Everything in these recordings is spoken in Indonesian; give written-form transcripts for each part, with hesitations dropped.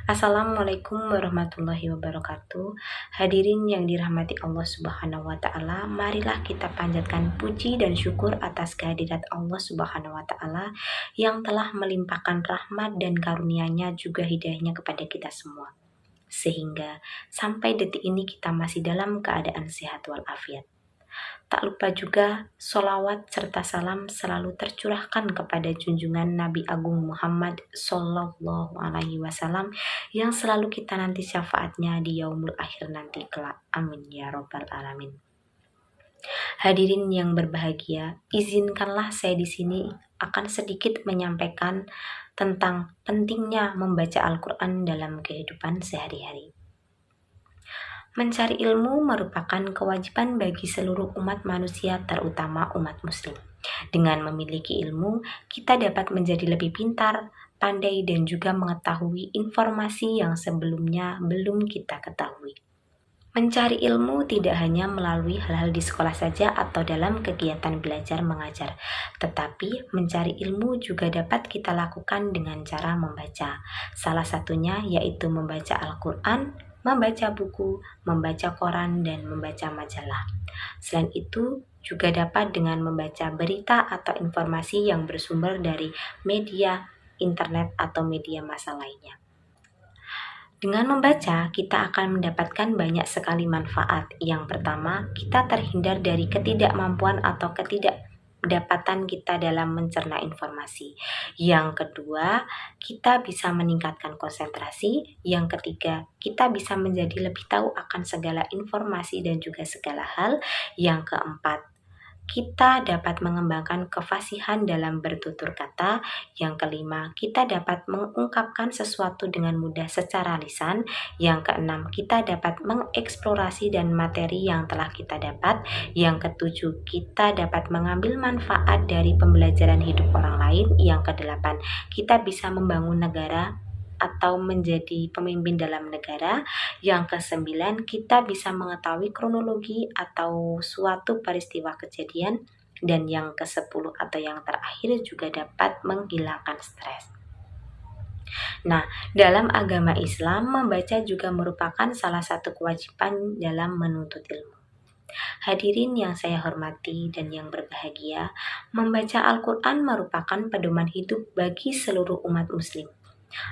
Assalamualaikum warahmatullahi wabarakatuh. Hadirin yang dirahmati Allah Subhanahu wa taala, marilah kita panjatkan puji dan syukur atas kehadirat Allah Subhanahu wa taala yang telah melimpahkan rahmat dan karunia-Nya juga hidayahnya kepada kita semua. Sehingga sampai detik ini kita masih dalam keadaan sehat walafiat. Tak lupa juga solawat serta salam selalu tercurahkan kepada junjungan Nabi Agung Muhammad Sallallahu Alaihi Wasallam yang selalu kita nanti syafaatnya di yaumul akhir nanti kelak. Amin ya robbal alamin. Hadirin yang berbahagia, izinkanlah saya di sini akan sedikit menyampaikan tentang pentingnya membaca Al-Quran dalam kehidupan sehari-hari. Mencari ilmu merupakan kewajiban bagi seluruh umat manusia, terutama umat muslim. Dengan memiliki ilmu, kita dapat menjadi lebih pintar, pandai, dan juga mengetahui informasi yang sebelumnya belum kita ketahui. Mencari ilmu tidak hanya melalui hal-hal di sekolah saja atau dalam kegiatan belajar mengajar, tetapi mencari ilmu juga dapat kita lakukan dengan cara membaca. Salah satunya yaitu membaca Al-Quran, membaca buku, membaca koran, dan membaca majalah. Selain itu, juga dapat dengan membaca berita atau informasi yang bersumber dari media, internet, atau media massa lainnya. Dengan membaca, kita akan mendapatkan banyak sekali manfaat. Yang pertama, kita terhindar dari ketidakmampuan atau ketidakdapatan kita dalam mencerna informasi. Yang kedua, kita bisa meningkatkan konsentrasi. Yang ketiga, kita bisa menjadi lebih tahu akan segala informasi dan juga segala hal. Yang keempat, kita dapat mengembangkan kefasihan dalam bertutur kata. Yang kelima, kita dapat mengungkapkan sesuatu dengan mudah secara lisan. Yang keenam, kita dapat mengeksplorasi dan materi yang telah kita dapat. Yang ketujuh, kita dapat mengambil manfaat dari pembelajaran hidup orang lain. Yang kedelapan, kita bisa membangun negara atau menjadi pemimpin dalam negara. Yang kesembilan, kita bisa mengetahui kronologi atau suatu peristiwa kejadian. Dan yang kesepuluh atau yang terakhir juga dapat menghilangkan stres. Nah, dalam agama Islam, membaca juga merupakan salah satu kewajiban dalam menuntut ilmu. Hadirin yang saya hormati dan yang berbahagia, membaca Al-Quran merupakan pedoman hidup bagi seluruh umat muslim.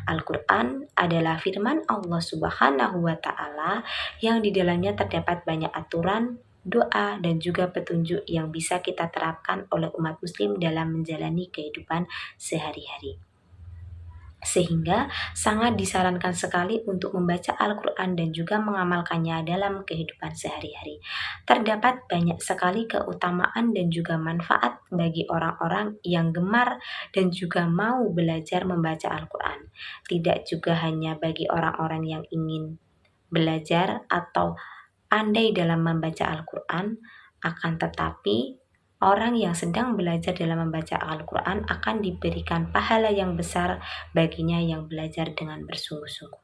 Al-Quran adalah firman Allah Subhanahu wa Ta'ala yang di dalamnya terdapat banyak aturan, doa, dan juga petunjuk yang bisa kita terapkan oleh umat Muslim dalam menjalani kehidupan sehari-hari. Sehingga sangat disarankan sekali untuk membaca Al-Quran dan juga mengamalkannya dalam kehidupan sehari-hari. Terdapat banyak sekali keutamaan dan juga manfaat bagi orang-orang yang gemar dan juga mau belajar membaca Al-Quran. Tidak juga hanya bagi orang-orang yang ingin belajar atau pandai dalam membaca Al-Quran, akan tetapi orang yang sedang belajar dalam membaca Al-Quran akan diberikan pahala yang besar baginya yang belajar dengan bersungguh-sungguh.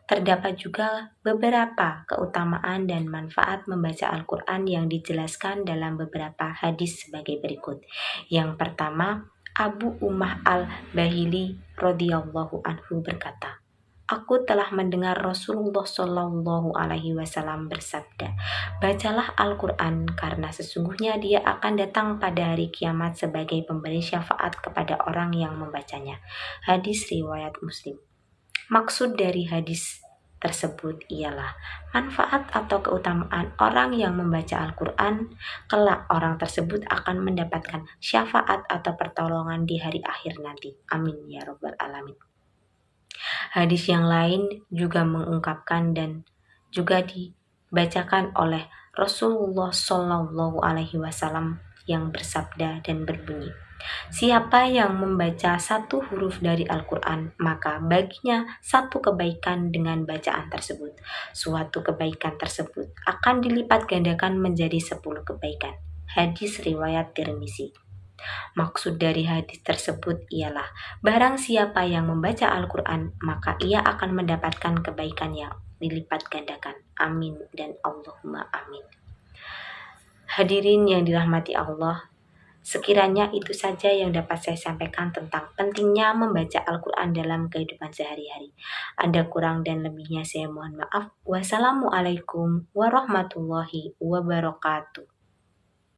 Terdapat juga beberapa keutamaan dan manfaat membaca Al-Quran yang dijelaskan dalam beberapa hadis sebagai berikut. Yang pertama, Abu Ummah al-Bahili radhiyallahu anhu berkata, "Aku telah mendengar Rasulullah Shallallahu Alaihi Wasallam bersabda, bacalah Al-Quran karena sesungguhnya dia akan datang pada hari kiamat sebagai pemberi syafaat kepada orang yang membacanya." Hadis riwayat Muslim. Maksud dari hadis tersebut ialah manfaat atau keutamaan orang yang membaca Al-Quran. Kelak orang tersebut akan mendapatkan syafaat atau pertolongan di hari akhir nanti. Amin ya robbal alamin. Hadis yang lain juga mengungkapkan dan juga dibacakan oleh Rasulullah Shallallahu Alaihi Wasallam yang bersabda dan berbunyi, "Siapa yang membaca satu huruf dari Al-Quran, maka baginya satu kebaikan dengan bacaan tersebut. Suatu kebaikan tersebut akan dilipat gandakan menjadi 10 kebaikan." Hadis riwayat Tirmizi. Maksud dari hadis tersebut ialah barang siapa yang membaca Al-Quran, maka ia akan mendapatkan kebaikan yang dilipat gandakan. Amin dan Allahumma amin. Hadirin yang dirahmati Allah, Sekiranya itu saja yang dapat saya sampaikan tentang pentingnya membaca Al-Quran dalam kehidupan sehari-hari. Ada kurang dan lebihnya saya mohon maaf. Wassalamualaikum warahmatullahi wabarakatuh.